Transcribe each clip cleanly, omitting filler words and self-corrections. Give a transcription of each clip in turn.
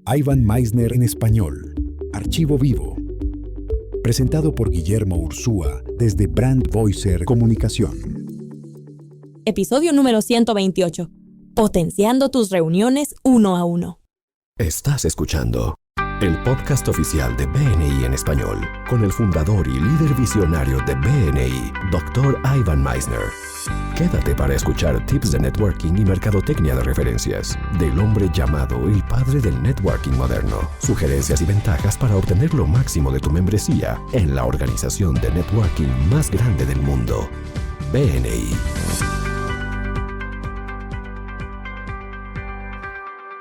Ivan Misner en español. Archivo vivo. Presentado por Guillermo Ursúa desde Brand Voicer Comunicación. Episodio número 128. Potenciando tus reuniones uno a uno. Estás escuchando el podcast oficial de BNI en español, con el fundador y líder visionario de BNI, Dr. Ivan Misner. Quédate para escuchar tips de networking y mercadotecnia de referencias del hombre llamado el padre del networking moderno. Sugerencias y ventajas para obtener lo máximo de tu membresía en la organización de networking más grande del mundo, BNI.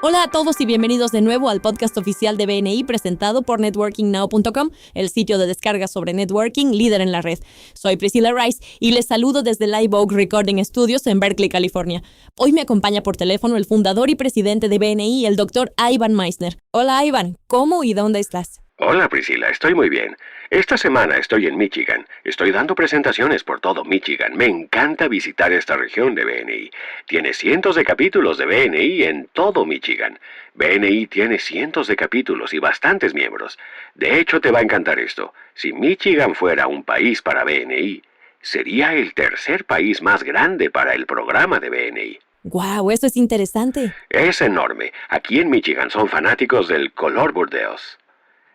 Hola a todos y bienvenidos de nuevo al podcast oficial de BNI presentado por networkingnow.com, el sitio de descarga sobre networking líder en la red. Soy Priscilla Rice y les saludo desde Live Oak Recording Studios en Berkeley, California. Hoy me acompaña por teléfono el fundador y presidente de BNI, el Dr. Ivan Misner. Hola Ivan, ¿cómo y dónde estás? Hola Priscilla, estoy muy bien. Esta semana estoy en Michigan. Estoy dando presentaciones por todo Michigan. Me encanta visitar esta región de BNI. Tiene cientos de capítulos de BNI en todo Michigan. BNI tiene cientos de capítulos y bastantes miembros. De hecho, te va a encantar esto. Si Michigan fuera un país para BNI, sería el tercer país más grande para el programa de BNI. ¡Guau! Eso es interesante. Es enorme. Aquí en Michigan son fanáticos del color burdeos.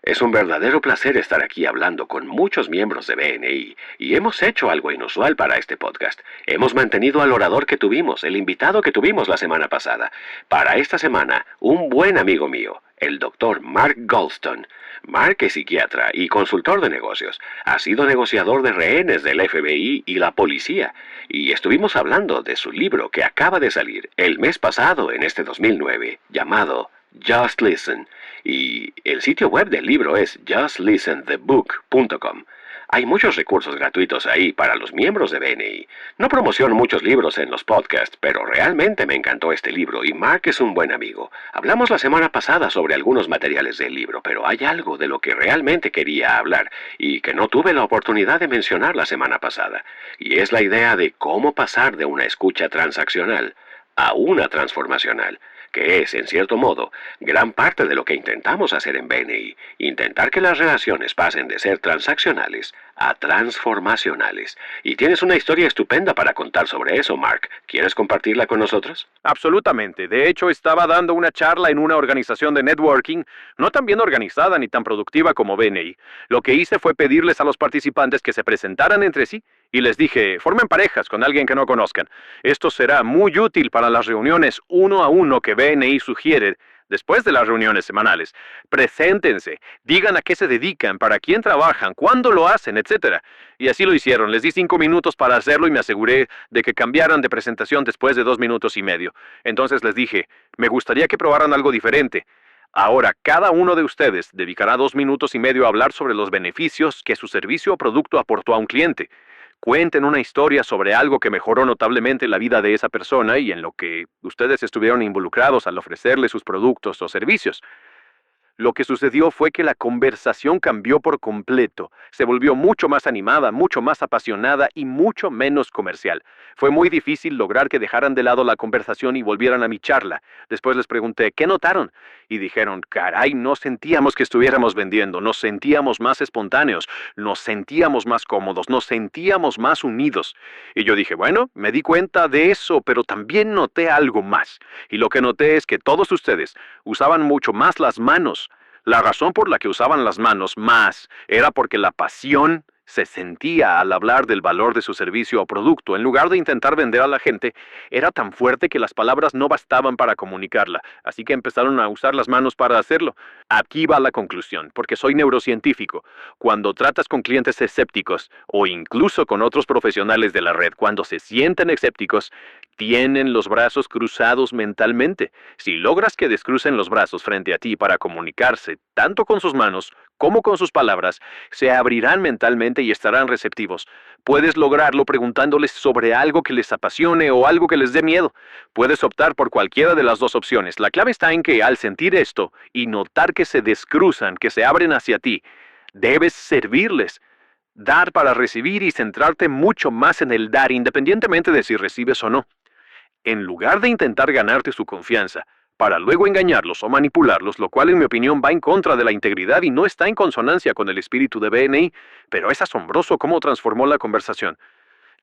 Es un verdadero placer estar aquí hablando con muchos miembros de BNI y hemos hecho algo inusual para este podcast. Hemos mantenido al orador que tuvimos, el invitado que tuvimos la semana pasada. Para esta semana, un buen amigo mío, el Dr. Mark Goldstone. Mark es psiquiatra y consultor de negocios. Ha sido negociador de rehenes del FBI y la policía. Y estuvimos hablando de su libro que acaba de salir el mes pasado en este 2009, llamado Just Listen, y el sitio web del libro es justlistenthebook.com. Hay muchos recursos gratuitos ahí para los miembros de BNI. No promociono muchos libros en los podcasts, pero realmente me encantó este libro y Mark es un buen amigo. Hablamos la semana pasada sobre algunos materiales del libro, pero hay algo de lo que realmente quería hablar y que no tuve la oportunidad de mencionar la semana pasada, y es la idea de cómo pasar de una escucha transaccional a una transformacional, que es, en cierto modo, gran parte de lo que intentamos hacer en BNI, intentar que las relaciones pasen de ser transaccionales a transformacionales. Y tienes una historia estupenda para contar sobre eso, Mark. ¿Quieres compartirla con nosotros? Absolutamente. De hecho, estaba dando una charla en una organización de networking, no tan bien organizada ni tan productiva como BNI. Lo que hice fue pedirles a los participantes que se presentaran entre sí y les dije, formen parejas con alguien que no conozcan. Esto será muy útil para las reuniones uno a uno que BNI sugiere después de las reuniones semanales. Preséntense, digan a qué se dedican, para quién trabajan, cuándo lo hacen, etc. Y así lo hicieron. Les di 5 minutos para hacerlo y me aseguré de que cambiaran de presentación después de 2 minutos y medio. Entonces les dije, me gustaría que probaran algo diferente. Ahora, cada uno de ustedes dedicará 2 minutos y medio a hablar sobre los beneficios que su servicio o producto aportó a un cliente. Cuenten una historia sobre algo que mejoró notablemente la vida de esa persona y en lo que ustedes estuvieron involucrados al ofrecerle sus productos o servicios. Lo que sucedió fue que la conversación cambió por completo. Se volvió mucho más animada, mucho más apasionada y mucho menos comercial. Fue muy difícil lograr que dejaran de lado la conversación y volvieran a mi charla. Después les pregunté, ¿qué notaron? Y dijeron, caray, no sentíamos que estuviéramos vendiendo, nos sentíamos más espontáneos, nos sentíamos más cómodos, nos sentíamos más unidos. Y yo dije, bueno, me di cuenta de eso, pero también noté algo más. Y lo que noté es que todos ustedes usaban mucho más las manos. La razón por la que usaban las manos más era porque la pasión se sentía al hablar del valor de su servicio o producto. En lugar de intentar vender a la gente, era tan fuerte que las palabras no bastaban para comunicarla, así que empezaron a usar las manos para hacerlo. Aquí va la conclusión, porque soy neurocientífico. Cuando tratas con clientes escépticos, o incluso con otros profesionales de la red, cuando se sienten escépticos, tienen los brazos cruzados mentalmente. Si logras que descrucen los brazos frente a ti para comunicarse, tanto con sus manos como con sus palabras, se abrirán mentalmente y estarán receptivos. Puedes lograrlo preguntándoles sobre algo que les apasione o algo que les dé miedo. Puedes optar por cualquiera de las dos opciones. La clave está en que al sentir esto y notar que se descruzan, que se abren hacia ti, debes servirles. Dar para recibir y centrarte mucho más en el dar, independientemente de si recibes o no. En lugar de intentar ganarte su confianza, para luego engañarlos o manipularlos, lo cual en mi opinión va en contra de la integridad y no está en consonancia con el espíritu de BNI, pero es asombroso cómo transformó la conversación.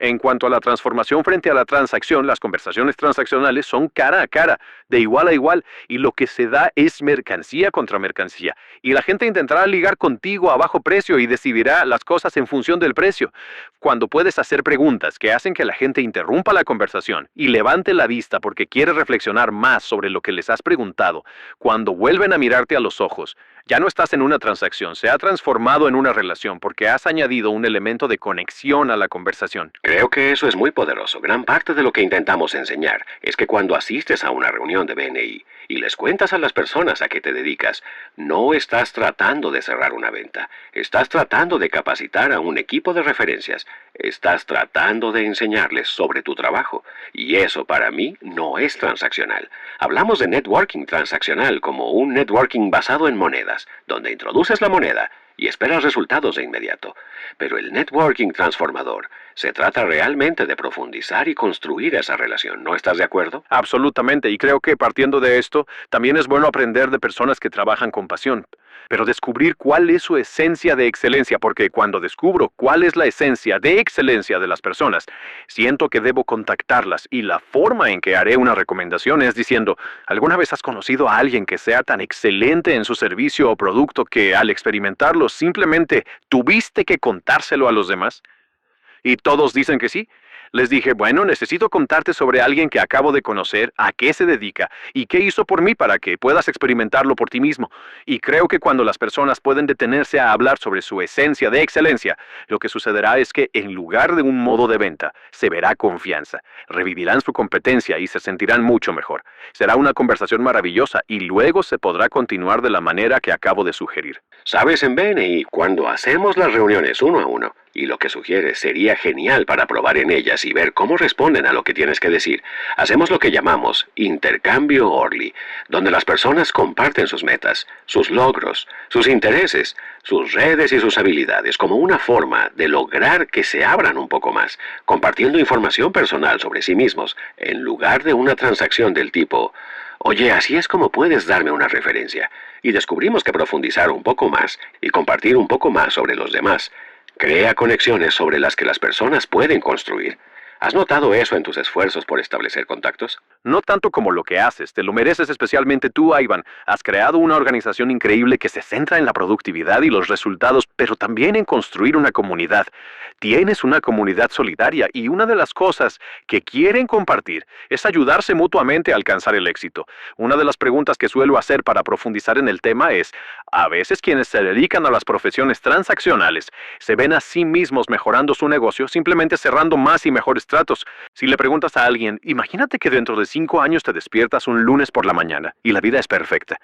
En cuanto a la transformación frente a la transacción, las conversaciones transaccionales son cara a cara, de igual a igual, y lo que se da es mercancía contra mercancía. Y la gente intentará ligar contigo a bajo precio y decidirá las cosas en función del precio. Cuando puedes hacer preguntas que hacen que la gente interrumpa la conversación y levante la vista porque quiere reflexionar más sobre lo que les has preguntado, cuando vuelven a mirarte a los ojos, ya no estás en una transacción, se ha transformado en una relación porque has añadido un elemento de conexión a la conversación. Creo que eso es muy poderoso. Gran parte de lo que intentamos enseñar es que cuando asistes a una reunión de BNI y les cuentas a las personas a qué te dedicas, no estás tratando de cerrar una venta. Estás tratando de capacitar a un equipo de referencias. Estás tratando de enseñarles sobre tu trabajo. Y eso para mí no es transaccional. Hablamos de networking transaccional como un networking basado en monedas, donde introduces la moneda y esperas resultados de inmediato. Pero el networking transformador se trata realmente de profundizar y construir esa relación. ¿No estás de acuerdo? Absolutamente, y creo que partiendo de esto, también es bueno aprender de personas que trabajan con pasión. Pero descubrir cuál es su esencia de excelencia, porque cuando descubro cuál es la esencia de excelencia de las personas, siento que debo contactarlas y la forma en que haré una recomendación es diciendo, ¿alguna vez has conocido a alguien que sea tan excelente en su servicio o producto que al experimentarlo simplemente tuviste que contárselo a los demás? Y todos dicen que sí. Les dije, bueno, necesito contarte sobre alguien que acabo de conocer, a qué se dedica y qué hizo por mí para que puedas experimentarlo por ti mismo. Y creo que cuando las personas pueden detenerse a hablar sobre su esencia de excelencia, lo que sucederá es que en lugar de un modo de venta, se verá confianza, revivirán su competencia y se sentirán mucho mejor. Será una conversación maravillosa y luego se podrá continuar de la manera que acabo de sugerir. Sabes, en BNI, cuando hacemos las reuniones uno a uno, y lo que sugieres sería genial para probar en ellas y ver cómo responden a lo que tienes que decir, hacemos lo que llamamos intercambio Orly, donde las personas comparten sus metas, sus logros, sus intereses, sus redes y sus habilidades como una forma de lograr que se abran un poco más, compartiendo información personal sobre sí mismos, en lugar de una transacción del tipo, oye, así es como puedes darme una referencia. Y descubrimos que profundizar un poco más y compartir un poco más sobre los demás crea conexiones sobre las que las personas pueden construir. ¿Has notado eso en tus esfuerzos por establecer contactos? No tanto como lo que haces, te lo mereces especialmente tú, Ivan. Has creado una organización increíble que se centra en la productividad y los resultados, pero también en construir una comunidad. Tienes una comunidad solidaria y una de las cosas que quieren compartir es ayudarse mutuamente a alcanzar el éxito. Una de las preguntas que suelo hacer para profundizar en el tema es, a veces quienes se dedican a las profesiones transaccionales se ven a sí mismos mejorando su negocio simplemente cerrando más y mejores tratos. Si le preguntas a alguien, imagínate que dentro de 5 años te despiertas un lunes por la mañana y la vida es perfecta.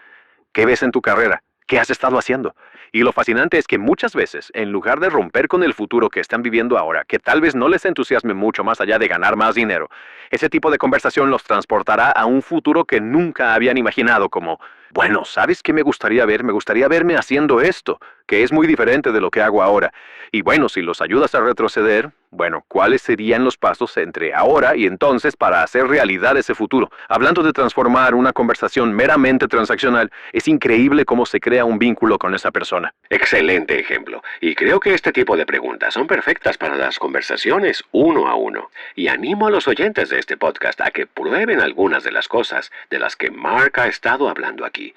¿Qué ves en tu carrera? ¿Qué has estado haciendo? Y lo fascinante es que muchas veces, en lugar de romper con el futuro que están viviendo ahora, que tal vez no les entusiasme mucho más allá de ganar más dinero, ese tipo de conversación los transportará a un futuro que nunca habían imaginado como, bueno, ¿sabes qué me gustaría ver? Me gustaría verme haciendo esto, que es muy diferente de lo que hago ahora. Y bueno, si los ayudas a retroceder, bueno, ¿cuáles serían los pasos entre ahora y entonces para hacer realidad ese futuro? Hablando de transformar una conversación meramente transaccional, es increíble cómo se crea un vínculo con esa persona. Excelente ejemplo. Y creo que este tipo de preguntas son perfectas para las conversaciones uno a uno. Y animo a los oyentes de este podcast a que prueben algunas de las cosas de las que Mark ha estado hablando aquí.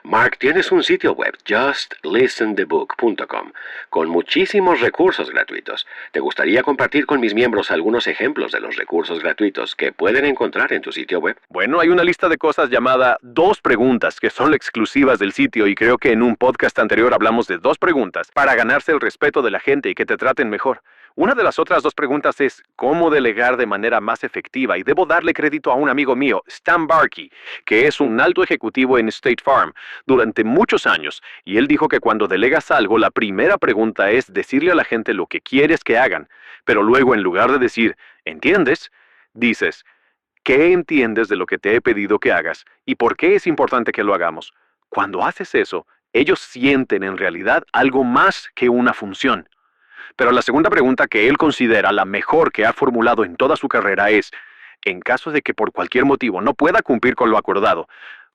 Mark, tienes un sitio web, justlistenthebook.com, con muchísimos recursos gratuitos. ¿Te gustaría compartir con mis miembros algunos ejemplos de los recursos gratuitos que pueden encontrar en tu sitio web? Bueno, hay una lista de cosas llamada 2 preguntas que son exclusivas del sitio y creo que en un podcast anterior hablamos de 2 preguntas para ganarse el respeto de la gente y que te traten mejor. Una de las otras 2 preguntas es ¿cómo delegar de manera más efectiva? Y debo darle crédito a un amigo mío, Stan Barkey, que es un alto ejecutivo en State Farm durante muchos años, y él dijo que cuando delegas algo, la primera pregunta es decirle a la gente lo que quieres que hagan, pero luego en lugar de decir, ¿entiendes?, dices, ¿qué entiendes de lo que te he pedido que hagas y por qué es importante que lo hagamos? Cuando haces eso, ellos sienten en realidad algo más que una función. Pero la segunda pregunta que él considera la mejor que ha formulado en toda su carrera es, en caso de que por cualquier motivo no pueda cumplir con lo acordado,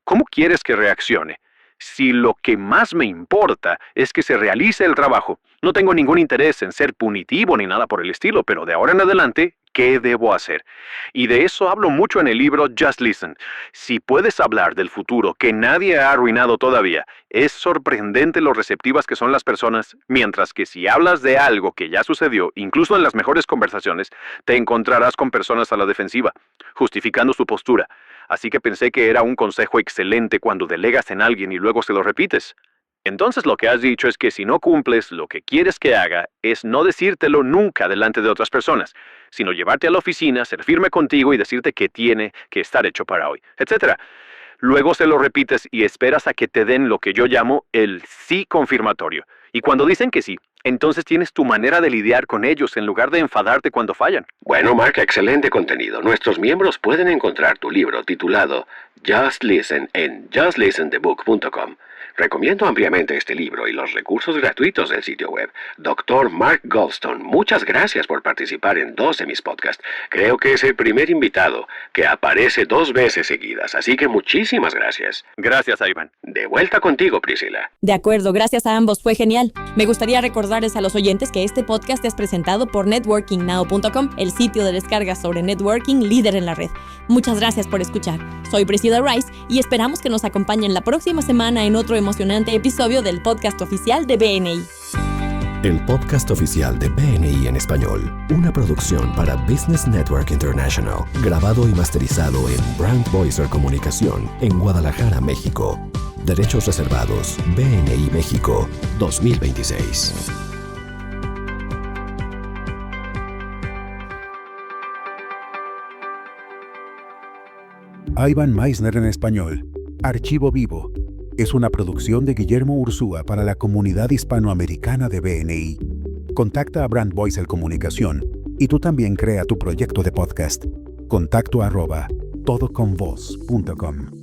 ¿cómo quieres que reaccione? Si lo que más me importa es que se realice el trabajo, no tengo ningún interés en ser punitivo ni nada por el estilo, pero de ahora en adelante, ¿qué debo hacer? Y de eso hablo mucho en el libro Just Listen. Si puedes hablar del futuro que nadie ha arruinado todavía, es sorprendente lo receptivas que son las personas, mientras que si hablas de algo que ya sucedió, incluso en las mejores conversaciones, te encontrarás con personas a la defensiva, justificando su postura. Así que pensé que era un consejo excelente cuando delegas en alguien y luego se lo repites. Entonces lo que has dicho es que si no cumples lo que quieres que haga, es no decírtelo nunca delante de otras personas, sino llevarte a la oficina, ser firme contigo y decirte que tiene que estar hecho para hoy, etc. Luego se lo repites y esperas a que te den lo que yo llamo el sí confirmatorio. Y cuando dicen que sí, entonces tienes tu manera de lidiar con ellos en lugar de enfadarte cuando fallan. Bueno, Mark, excelente contenido. Nuestros miembros pueden encontrar tu libro titulado Just Listen en justlistenthebook.com. Recomiendo ampliamente este libro y los recursos gratuitos del sitio web. Dr. Mark Goldstone, muchas gracias por participar en 2 de mis podcasts. Creo que es el primer invitado que aparece 2 veces seguidas, así que muchísimas gracias. Gracias, Ivan. De vuelta contigo, Priscila. De acuerdo, gracias a ambos, fue genial. Me gustaría recordarles a los oyentes que este podcast es presentado por networkingnow.com, el sitio de descarga sobre networking líder en la red. Muchas gracias por escuchar. Soy Priscilla Rice y esperamos que nos acompañen la próxima semana en otro emocionante episodio del podcast oficial de BNI. El podcast oficial de BNI en español, una producción para Business Network International, grabado y masterizado en Brand Voicer Comunicación en Guadalajara, México. Derechos reservados, BNI México, 2026. Ivan Meisner en español. Archivo Vivo. Es una producción de Guillermo Ursúa para la comunidad hispanoamericana de BNI. Contacta a Brand Voicer Comunicación y tú también crea tu proyecto de podcast. Contacto @todoconvoz.com.